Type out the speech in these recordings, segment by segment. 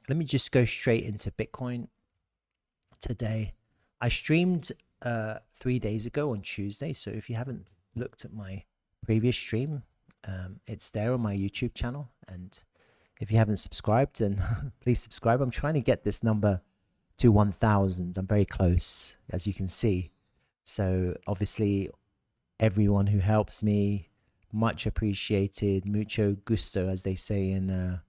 let me just go straight into Bitcoin today. I streamed 3 days ago on Tuesday. So if you haven't looked at my previous stream, it's there on my YouTube channel. And if you haven't subscribed, then please subscribe. I'm trying to get this number to 1,000. I'm very close, as you can see. So obviously, everyone who helps me, much appreciated. Mucho gusto, as they say in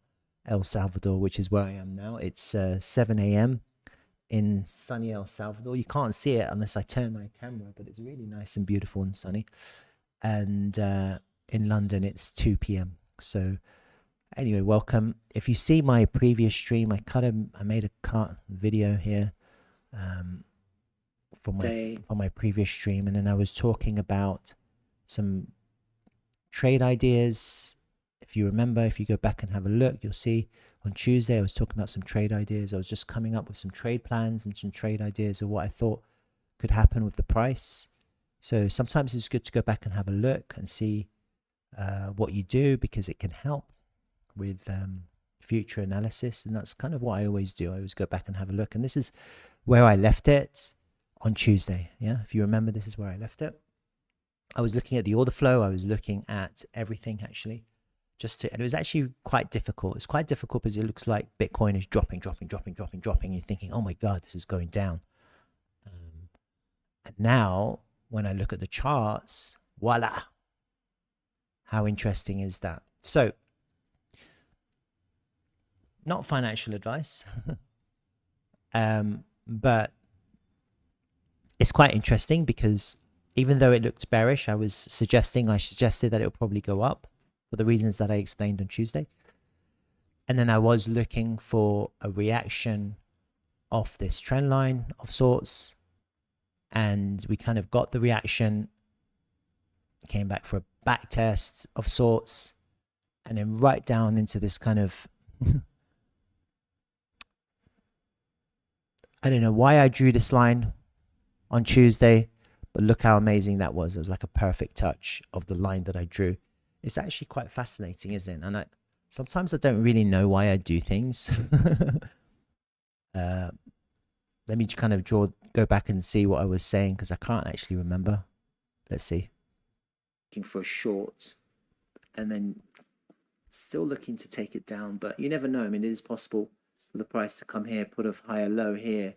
El Salvador, which is where I am now. It's 7 a.m. in sunny El Salvador. You can't see it unless I turn my camera, but it's really nice and beautiful and sunny. And in London, it's 2 p.m. So anyway, welcome. If you see my previous stream, I made a cut video here for my previous stream, and then I was talking about some trade ideas. If you remember, if you go back and have a look, you'll see on Tuesday I was talking about some trade ideas. I was just coming up with some trade plans and some trade ideas of what I thought could happen with the price. So sometimes it's good to go back and have a look and see what you do, because it can help with future analysis. And that's kind of what I always do. I always go back and have a look. And this is where I left it on Tuesday. Yeah, if you remember, this is where I left it. I was looking at the order flow. I was looking at everything, actually. And it was actually quite difficult. It's quite difficult because it looks like Bitcoin is dropping. You're thinking, oh my God, this is going down. And now when I look at the charts, voila. How interesting is that? So, not financial advice, but it's quite interesting because even though it looked bearish, I suggested that it would probably go up for the reasons that I explained on Tuesday. And then I was looking for a reaction off this trend line of sorts. And we kind of got the reaction, came back for a back test of sorts, and then right down into this kind of, I don't know why I drew this line on Tuesday, but look how amazing that was. It was like a perfect touch of the line that I drew. It's actually quite fascinating, isn't it? And sometimes I don't really know why I do things. Let me kind of go back and see what I was saying, because I can't actually remember. Let's see. Looking for a short, and then still looking to take it down, but you never know. I mean, it is possible for the price to come here, put a higher low here,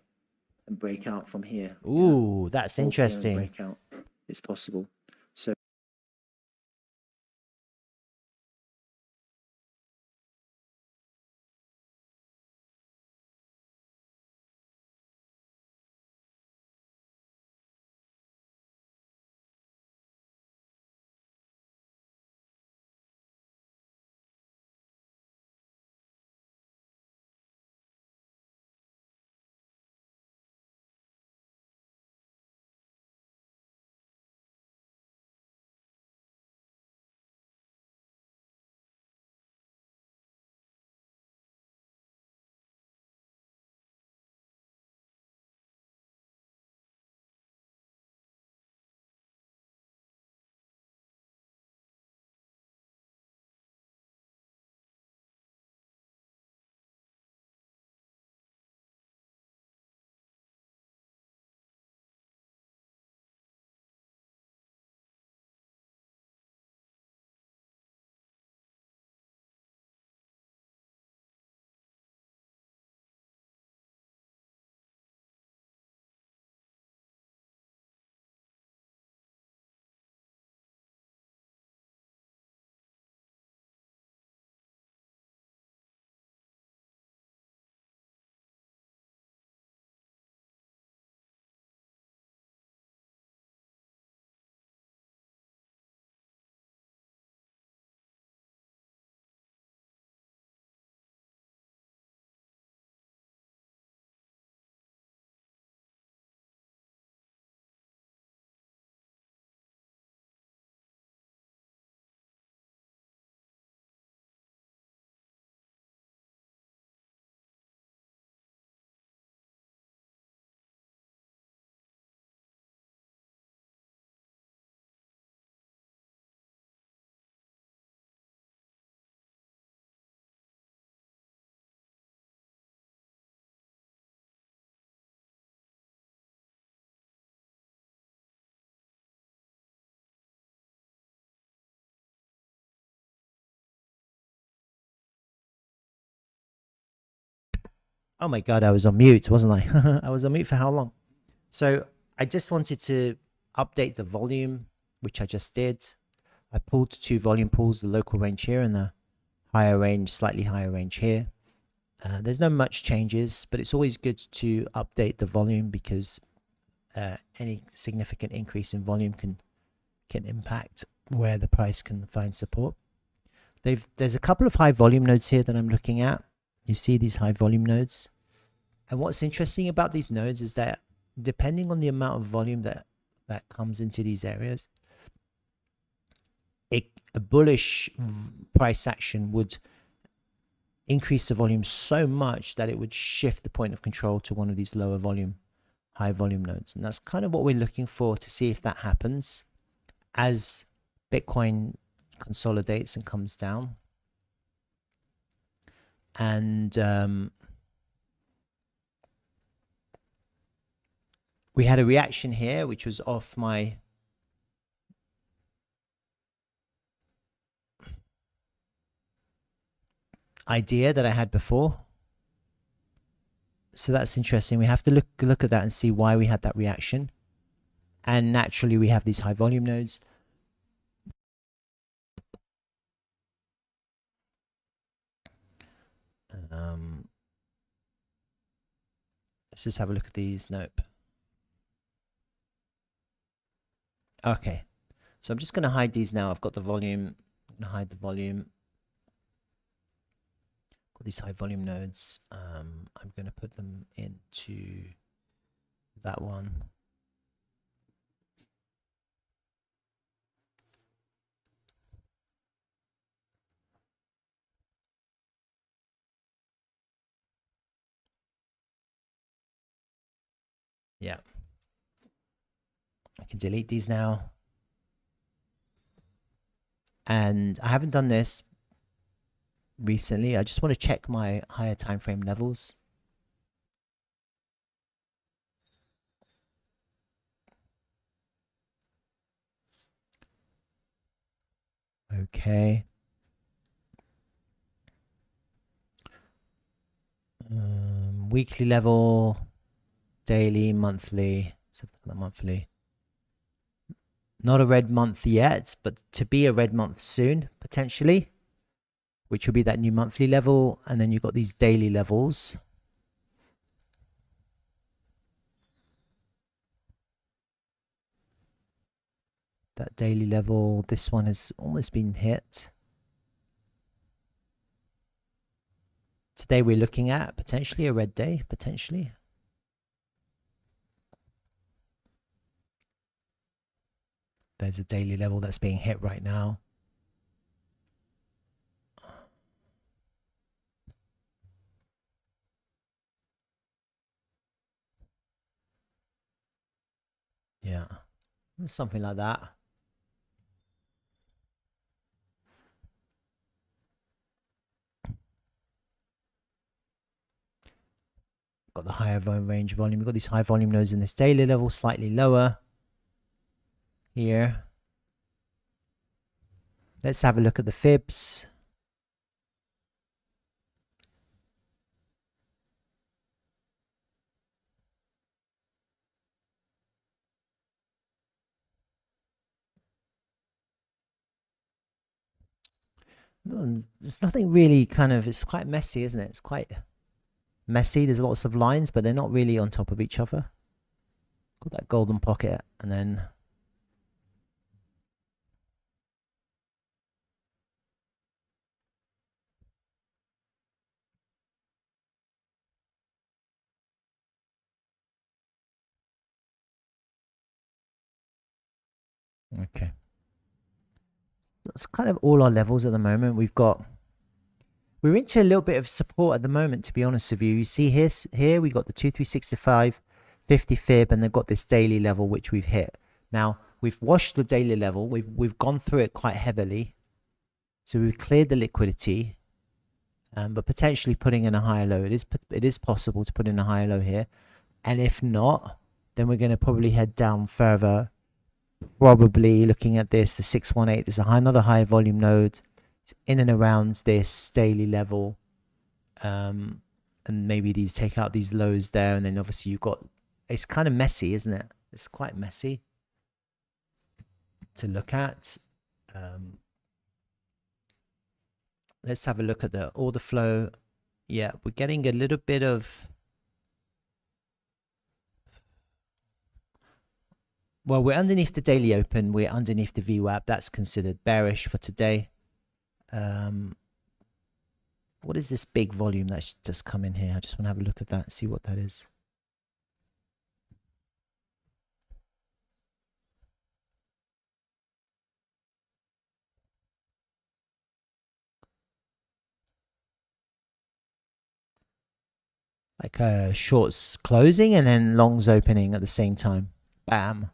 and break out from here. Ooh, that's interesting. Break out. It's possible. So Oh my God, I was on mute, wasn't I? I was on mute for how long? So I just wanted to update the volume, which I just did. I pulled 2 volume pools, the local range here and the higher range, slightly higher range here. There's no much changes, but it's always good to update the volume because any significant increase in volume can impact where the price can find support. There's a couple of high volume nodes here that I'm looking at. You see these high volume nodes. And what's interesting about these nodes is that depending on the amount of volume that comes into these areas, a bullish price action would increase the volume so much that it would shift the point of control to one of these lower volume, high volume nodes. And that's kind of what we're looking for to see if that happens as Bitcoin consolidates and comes down. And we had a reaction here, which was off my idea that I had before. So that's interesting. We have to look at that and see why we had that reaction. And naturally, we have these high volume nodes. Let's just have a look at these. Nope. Okay. So I'm just going to hide these now. I've got the volume. I'm going to hide the volume. Got these high volume nodes. I'm going to put them into that one. Yeah. I can delete these now. And I haven't done this recently. I just want to check my higher time frame levels. Okay. Weekly level, daily, monthly. So monthly. Not a red month yet, but to be a red month soon, potentially, which will be that new monthly level. And then you've got these daily levels. That daily level, this one has almost been hit. Today we're looking at potentially a red day, potentially. There's a daily level that's being hit right now. Yeah, something like that. Got the higher range volume. We've got these high volume nodes in this daily level, slightly lower here. Let's have a look at the fibs. There's nothing really it's quite messy, isn't it? It's quite messy. There's lots of lines, but they're not really on top of each other. Got that golden pocket, and then okay. That's kind of all our levels at the moment. We're into a little bit of support at the moment, to be honest with you. You see here we got the 2365, 50 fib, and they've got this daily level which we've hit. Now we've washed the daily level. We've gone through it quite heavily, so we've cleared the liquidity, but potentially putting in a higher low. It is possible to put in a higher low here, and if not, then we're going to probably head down further. Probably looking at this, the 618. There's another high volume node. It's in and around this daily level. and maybe these take out these lows there, and then obviously you've got, it's kind of messy, isn't it? It's quite messy to look at. Let's have a look at the order flow. Yeah, we're getting a little bit of, well, we're underneath the daily open, we're underneath the VWAP. That's considered bearish for today. What is this big volume that's just come in here? I just want to have a look at that, see what that is. Like shorts closing and then longs opening at the same time. Bam.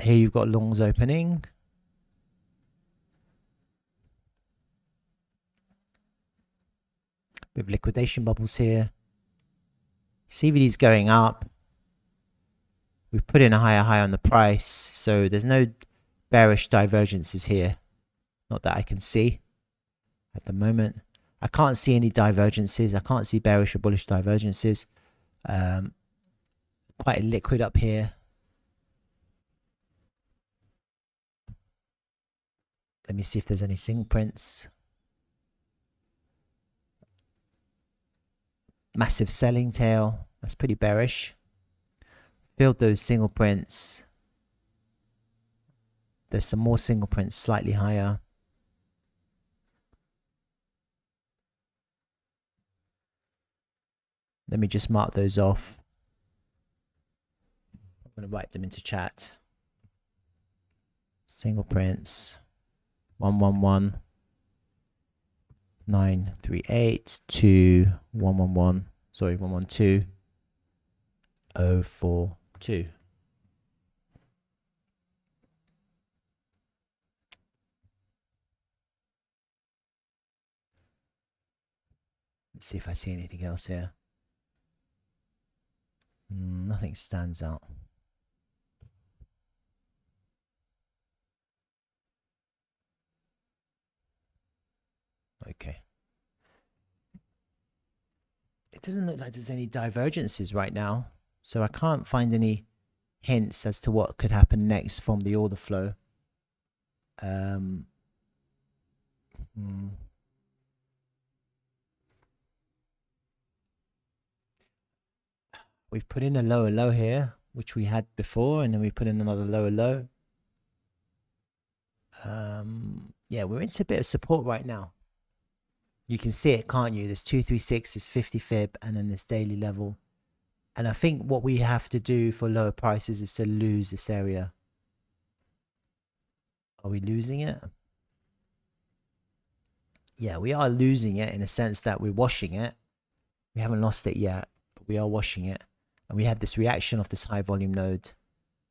Here you've got longs opening. We have liquidation bubbles here. CVD's going up. We've put in a higher high on the price, so there's no bearish divergences here. Not that I can see at the moment. I can't see any divergences. I can't see bearish or bullish divergences. Quite liquid up here. Let me see if there's any single prints. Massive selling tail. That's pretty bearish. Filled those single prints. There's some more single prints slightly higher. Let me just mark those off. I'm going to write them into chat. Single prints. 111. 938 to 111. Sorry, 112. 042. Let's see if I see anything else here. Nothing stands out. Okay. It doesn't look like there's any divergences right now, so I can't find any hints as to what could happen next from the order flow. We've put in a lower low here, which we had before, and then we put in another lower low. Yeah, we're into a bit of support right now. You can see it, can't you? There's 236, there's 50 fib, and then this daily level. And I think what we have to do for lower prices is to lose this area. Are we losing it? Yeah, we are losing it in a sense that we're washing it. We haven't lost it yet, but we are washing it. And we had this reaction of this high volume node.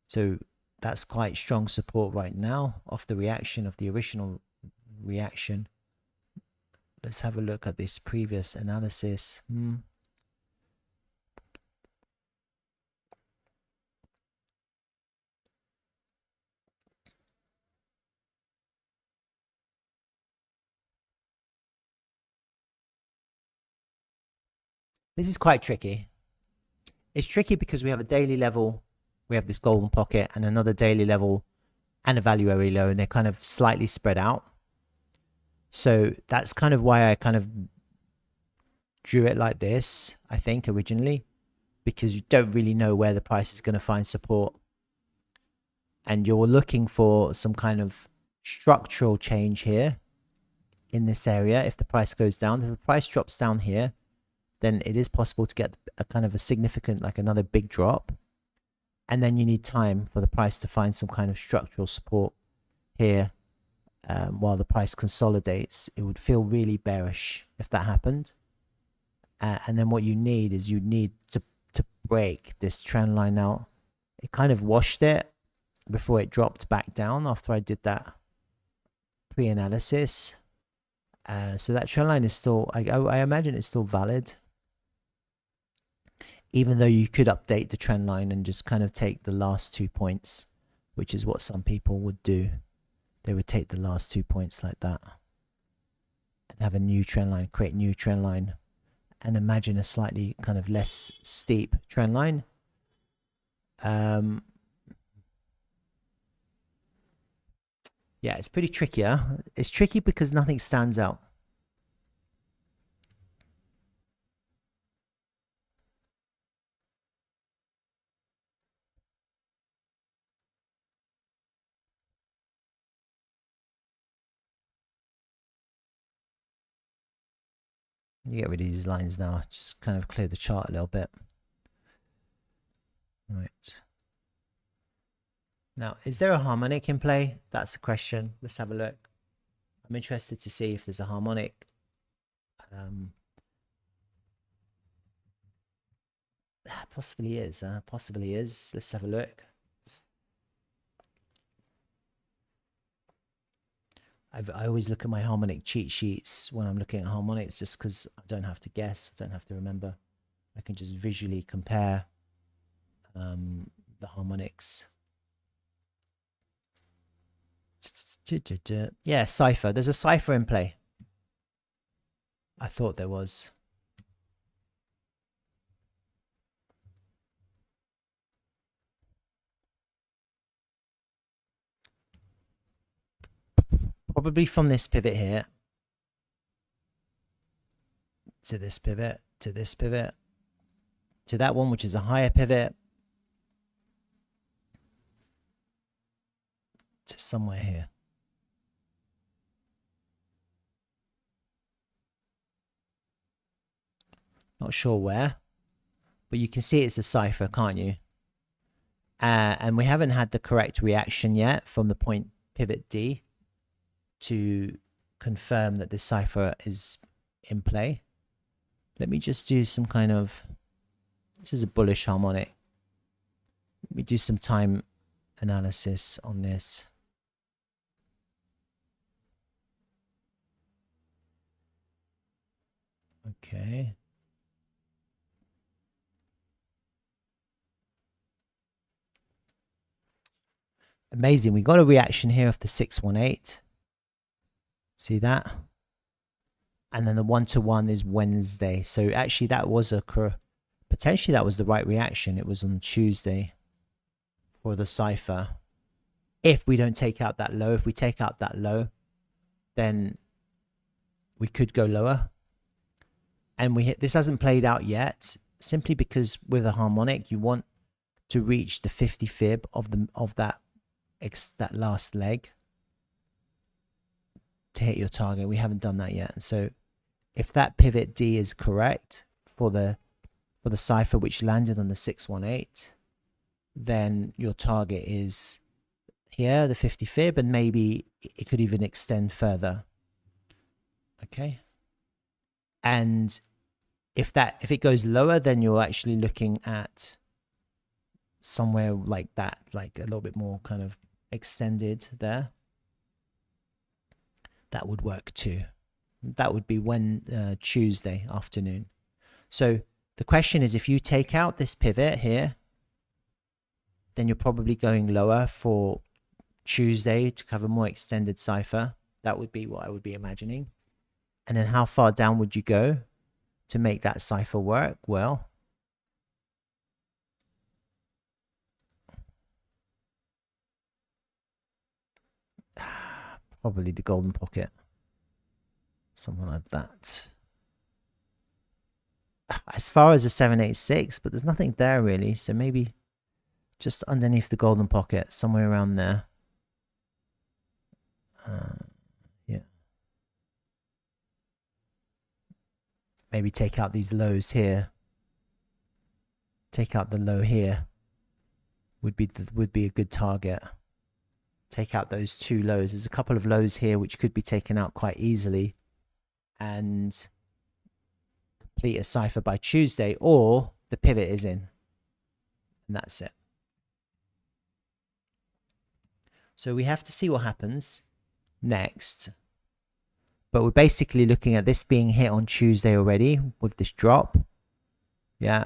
So that's quite strong support right now off the reaction of the original reaction. Let's have a look at this previous analysis. This is quite tricky. It's tricky because we have a daily level, we have this golden pocket, and another daily level and a value area low, and they're kind of slightly spread out. So that's kind of why I kind of drew it like this, I think, originally, because you don't really know where the price is going to find support. And you're looking for some kind of structural change here in this area. If the price goes down, if the price drops down here, then it is possible to get a kind of a significant, like another big drop. And then you need time for the price to find some kind of structural support here. While the price consolidates, it would feel really bearish if that happened. And then what you need is you need to break this trend line out. It kind of washed it before it dropped back down after I did that pre-analysis. So that trend line is still, I imagine it's still valid. Even though you could update the trend line and just kind of take the last 2 points, which is what some people would do. They would take the last 2 points like that and have a new trend line, create new trend line, and imagine a slightly kind of less steep trend line. Yeah, it's pretty tricky. It's tricky because nothing stands out. You get rid of these lines now, just kind of clear the chart a little bit. Right. Now, is there a harmonic in play? That's the question. Let's have a look. I'm interested to see if there's a harmonic. Possibly is. Possibly is. Let's have a look. I always look at my harmonic cheat sheets when I'm looking at harmonics, just because I don't have to guess. I don't have to remember. I can just visually compare the harmonics. Yeah, Cipher. There's a Cipher in play. I thought there was. Probably from this pivot here to this pivot, to this pivot, to that one, which is a higher pivot, to somewhere here. Not sure where, but you can see it's a Cipher, can't you? And we haven't had the correct reaction yet from the point pivot D to confirm that this Cipher is in play. Let me just do some kind of, this is a bullish harmonic. Let me do some time analysis on this. Okay. Amazing. We got a reaction here of the 618. See that? And then the 1-to-1 is Wednesday. So actually that was potentially that was the right reaction. It was on Tuesday for the Cipher. If we don't take out that low, if we take out that low, then we could go lower. And this hasn't played out yet, simply because with a harmonic, you want to reach the 50 fib of that last leg to hit your target. We haven't done that yet. And so if that pivot D is correct for the Cipher, which landed on the 618, then your target is here, the 50 fib, and maybe it could even extend further. Okay. And if it goes lower, then you're actually looking at somewhere like that, like a little bit more kind of extended there. That would work too. That would be Tuesday afternoon. So the question is, if you take out this pivot here, then you're probably going lower for Tuesday to cover more extended Cipher. That would be what I would be imagining. And then how far down would you go to make that Cipher work? Well, probably the golden pocket, something like that. As far as the 786, but there's nothing there really, so maybe just underneath the golden pocket, somewhere around there. Yeah, maybe take out these lows here, take out the low here would be a good target. Take out those two lows. There's a couple of lows here which could be taken out quite easily and complete a Cipher by Tuesday, or the pivot is in, and that's it. So we have to see what happens next, but we're basically looking at this being hit on Tuesday already with this drop. Yeah,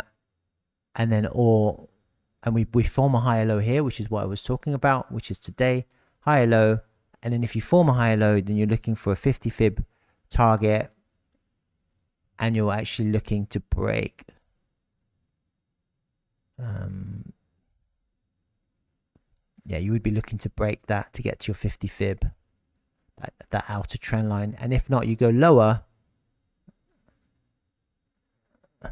and then we form a higher low here, which is what I was talking about, which is today, higher low. And then if you form a higher low, then you're looking for a 50 fib target, and you're actually looking to break yeah, you would be looking to break that to get to your 50 fib, that outer trend line. And if not, you go lower to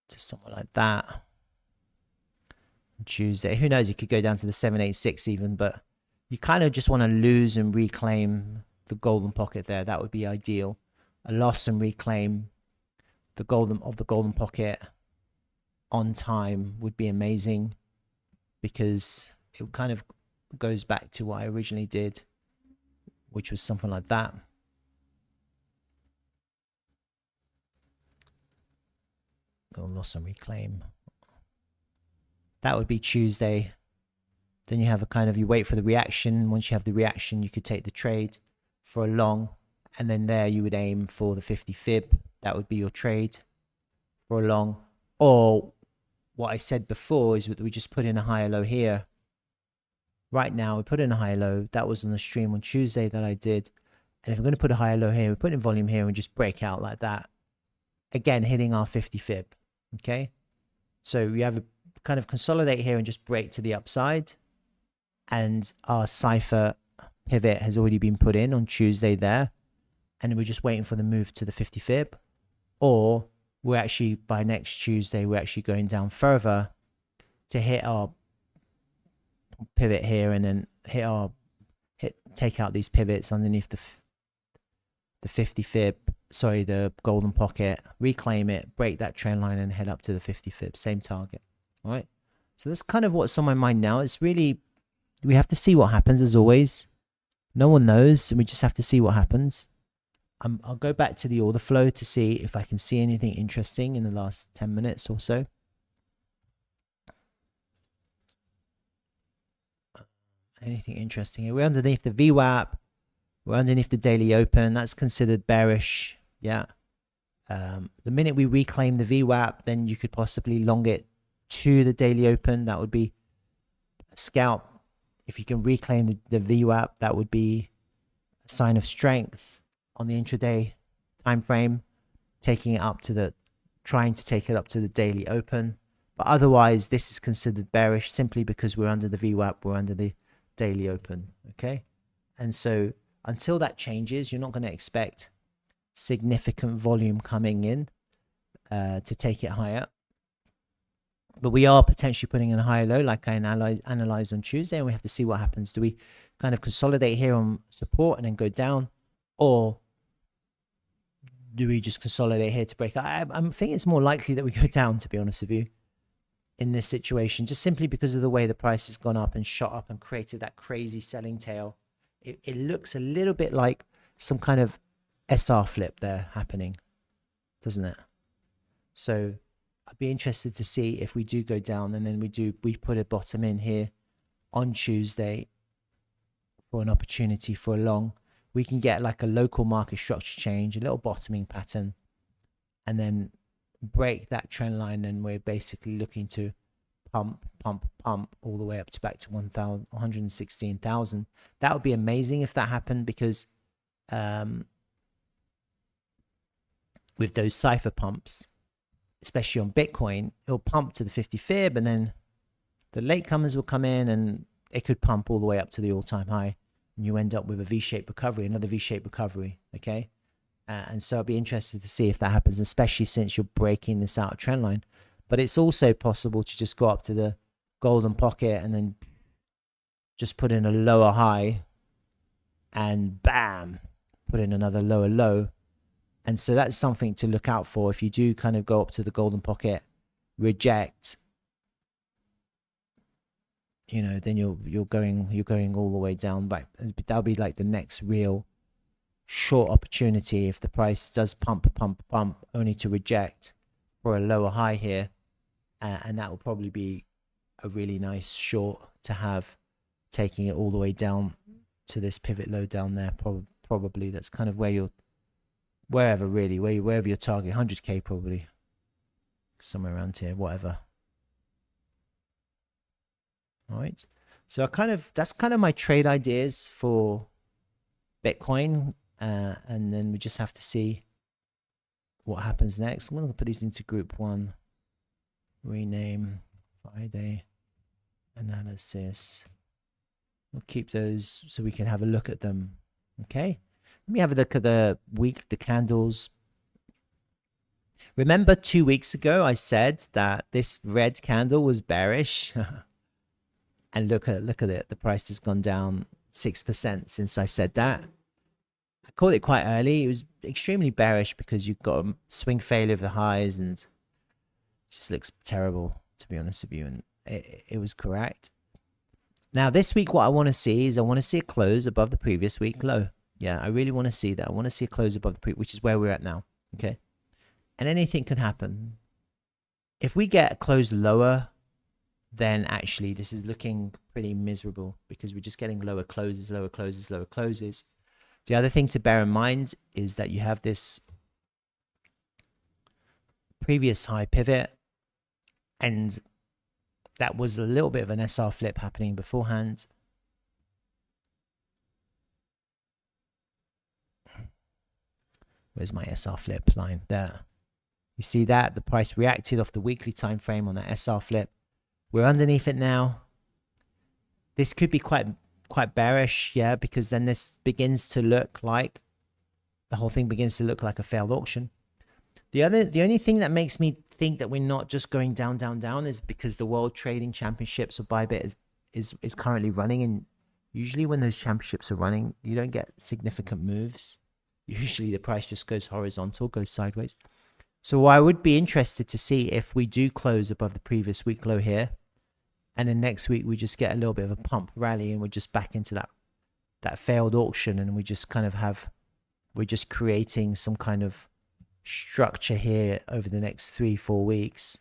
somewhere like that. Tuesday, who knows, you could go down to the 786 even, but you kind of just want to lose and reclaim the golden pocket there. That would be ideal. A loss and reclaim the golden pocket on time would be amazing, because it kind of goes back to what I originally did, which was something like that. Go loss and reclaim. That would be Tuesday. Then you have a kind of, you wait for the reaction. Once you have the reaction, you could take the trade for a long, and then there you would aim for the 50 fib. That would be your trade for a long. Or what I said before is that we just put in a higher low here. Right now, we put in a higher low. That was on the stream on Tuesday that I did. And if we're going to put a higher low here, we put in volume here and just break out like that. Again, hitting our 50 fib. Okay. So we have a kind of consolidate here and just break to the upside. And our Cipher pivot has already been put in on Tuesday there. And we're just waiting for the move to the 50 fib. Or we're actually, by next Tuesday, we're actually going down further to hit our pivot here, and then take out these pivots underneath the 50 fib, sorry, the golden pocket, reclaim it, break that trend line, and head up to the 50 fib, same target. All right. So that's kind of what's on my mind now. It's really, we have to see what happens, as always. No one knows, and we just have to see what happens. I'll go back to the order flow to see if I can see anything interesting in the last 10 minutes or so. Anything interesting here? We're underneath the VWAP. We're underneath the daily open. That's considered bearish. Yeah. The minute we reclaim the VWAP, then you could possibly long it to the daily open. That would be a scalp. If you can reclaim the VWAP, that would be a sign of strength on the intraday time frame, taking it up to the, trying to take it up to the daily open. But otherwise, this is considered bearish simply because we're under the VWAP, we're under the daily open. Okay. And so until that changes, you're not going to expect significant volume coming in to take it higher. But we are potentially putting in a higher low, like I analyzed on Tuesday, and we have to see what happens. Do we kind of consolidate here on support and then go down, or do we just consolidate here to break? I think it's more likely that we go down, to be honest with you, in this situation, just simply because of the way the price has gone up and shot up and created that crazy selling tail. It looks a little bit like some kind of SR flip there happening, doesn't it? So I'd be interested to see if we do go down, and then we put a bottom in here on Tuesday for an opportunity for a long. We can get like a local market structure change, a little bottoming pattern, and then break that trend line. And we're basically looking to pump all the way up to back to 116,000. That would be amazing if that happened, because with those Cipher pumps, especially on Bitcoin, it'll pump to the 50 fib, and then the latecomers will come in and it could pump all the way up to the all-time high, and you end up with a V-shaped recovery, another V-shaped recovery. Okay. And so I'd be interested to see if that happens, especially since you're breaking this outer trend line. But it's also possible to just go up to the golden pocket and then just put in a lower high and bam, put in another lower low. And so that's something to look out for. If you do kind of go up to the golden pocket, reject, you know, then you're going all the way down back. That'll be like the next real short opportunity if the price does pump only to reject for a lower high here, and that will probably be a really nice short to have, taking it all the way down to this pivot low down there. Probably that's kind of where you're, wherever your target, 100k probably, somewhere around here, whatever. All right, so that's kind of my trade ideas for Bitcoin. And then we just have to see what happens next. I'm going to put these into group 1, rename Friday analysis. We'll keep those so we can have a look at them. Okay, let me have a look at the candles. Remember 2 weeks ago I said that this red candle was bearish. And look at it, the price has gone down 6% since I said that. I called it quite early. It was extremely bearish because you've got a swing failure of the highs and it just looks terrible, to be honest with you. And it was correct. Now this week what I want to see is I want to see a close above the previous week low. Yeah, I really want to see that. I want to see a close above the previous, which is where we're at now. Okay, and anything can happen. If we get a close lower, then actually this is looking pretty miserable because we're just getting lower closes, lower closes, lower closes. The other thing to bear in mind is that you have this previous high pivot, and that was a little bit of an SR flip happening beforehand. Where's my SR flip line? There. You see that? The price reacted off the weekly time frame on that SR flip. We're underneath it now. This could be quite bearish, yeah, because then this begins to look like the whole thing begins to look like a failed auction. The only thing that makes me think that we're not just going down, down, down is because the World Trading Championships or Bybit is currently running, and usually when those championships are running, you don't get significant moves. Usually the price just goes horizontal, goes sideways. So I would be interested to see if we do close above the previous week low here, and then next week we just get a little bit of a pump rally and we're just back into that failed auction, and we just kind of we're just creating some kind of structure here over the next 3-4 weeks.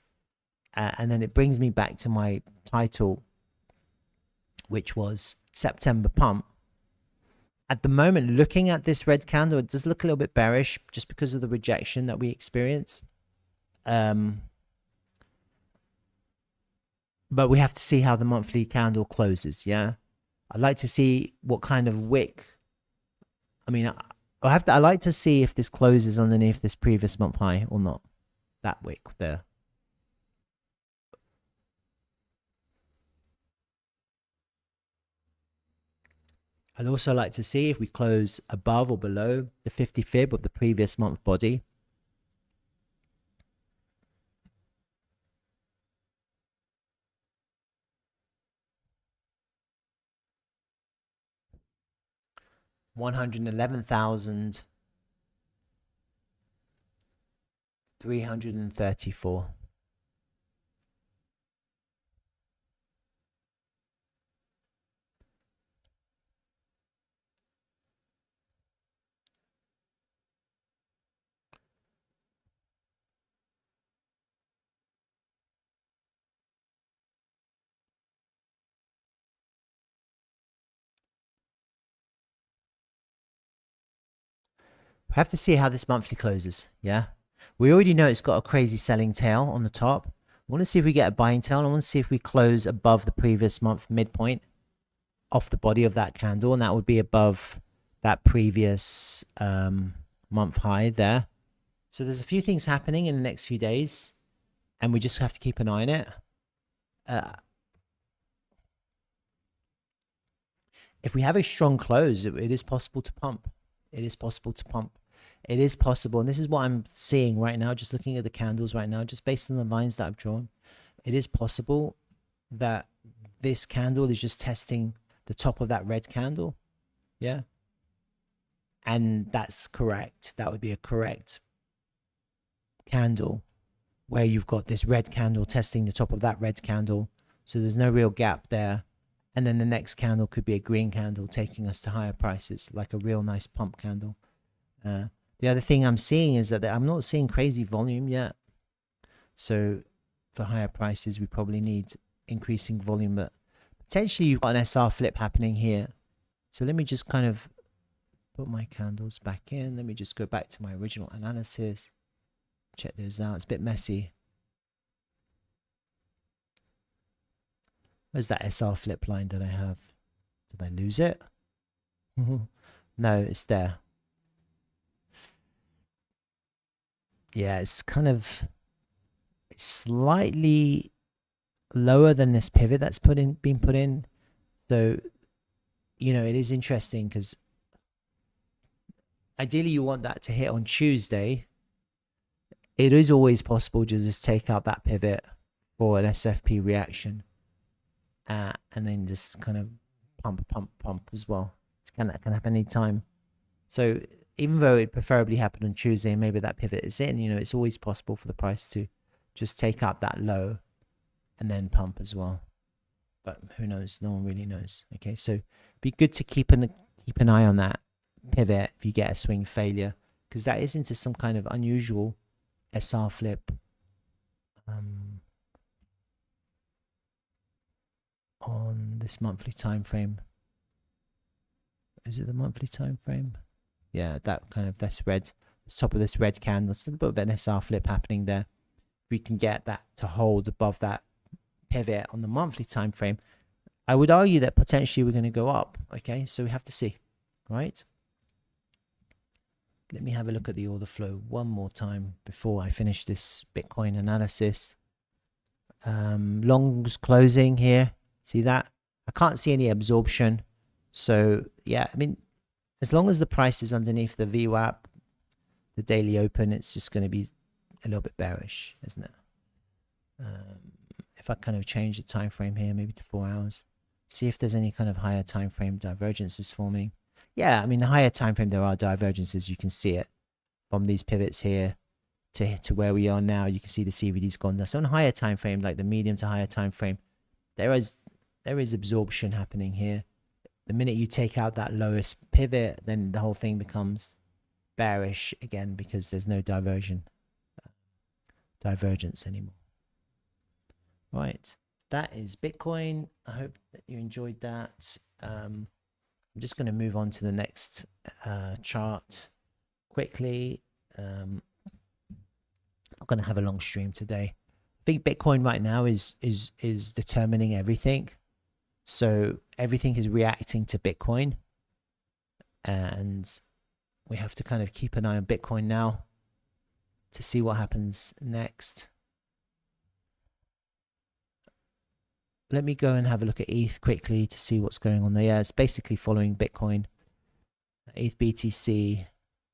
And then it brings me back to my title, which was September Pump. At the moment, looking at this red candle, it does look a little bit bearish just because of the rejection that we experience. But we have to see how the monthly candle closes, yeah? I'd like to see what kind of wick. I mean, I like to see if this closes underneath this previous month high or not. That wick there. I'd also like to see if we close above or below the 50 fib of the previous month body. $111,334. We have to see how this monthly closes, yeah? We already know it's got a crazy selling tail on the top. I want to see if we get a buying tail. I want to see if we close above the previous month midpoint off the body of that candle, and that would be above that previous month high there. So there's a few things happening in the next few days, and we just have to keep an eye on it. If we have a strong close, it is possible to pump. It is possible to pump. It is possible, and this is what I'm seeing right now, just looking at the candles right now, just based on the lines that I've drawn. It is possible that this candle is just testing the top of that red candle, yeah? And that's correct. That would be a correct candle where you've got this red candle testing the top of that red candle. So there's no real gap there. And then the next candle could be a green candle taking us to higher prices, like a real nice pump candle. The other thing I'm seeing is that I'm not seeing crazy volume yet. So for higher prices, we probably need increasing volume, but potentially you've got an SR flip happening here. So let me just kind of put my candles back in. Let me just go back to my original analysis. Check those out. It's a bit messy. Where's that SR flip line that I have? Did I lose it? No, it's there. yeah, it's kind of slightly lower than this pivot that's been put in. So, you know, it is interesting because ideally you want that to hit on Tuesday. It is always possible to just take out that pivot for an SFP reaction, and then just kind of pump as well. That can happen any time. So even though it preferably happened on Tuesday, and maybe that pivot is in, you know, it's always possible for the price to just take out that low and then pump as well. But who knows? No one really knows. Okay, so be good to keep an eye on that pivot if you get a swing failure, because that is into some kind of unusual SR flip on this monthly time frame. Is it the monthly time frame? Yeah, that kind of, that's red. The top of this red candle, it's a little bit of an SR flip happening there. If we can get that to hold above that pivot on the monthly time frame, I would argue that potentially we're going to go up. Okay, so we have to see, right? Let me have a look at the order flow one more time before I finish this Bitcoin analysis. Longs closing here. See that? I can't see any absorption. So yeah, I mean, as long as the price is underneath the VWAP, the daily open, it's just going to be a little bit bearish, isn't it? If I kind of change the time frame here, maybe to 4 hours, see if there's any kind of higher time frame divergences forming. Yeah, I mean, the higher time frame, there are divergences. You can see it from these pivots here to where we are now. You can see the CVD's gone down. So on a higher time frame, like the medium to higher time frame, there is absorption happening here. The minute you take out that lowest pivot, then the whole thing becomes bearish again because there's no divergence anymore. Right, that is Bitcoin. I hope that you enjoyed that. I'm just going to move on to the next chart quickly. I'm going to have a long stream today. I think Bitcoin right now is determining everything. So everything is reacting to Bitcoin, and we have to kind of keep an eye on Bitcoin now to see what happens next. Let me go and have a look at ETH quickly to see what's going on there. Yeah, it's basically following Bitcoin. ETH BTC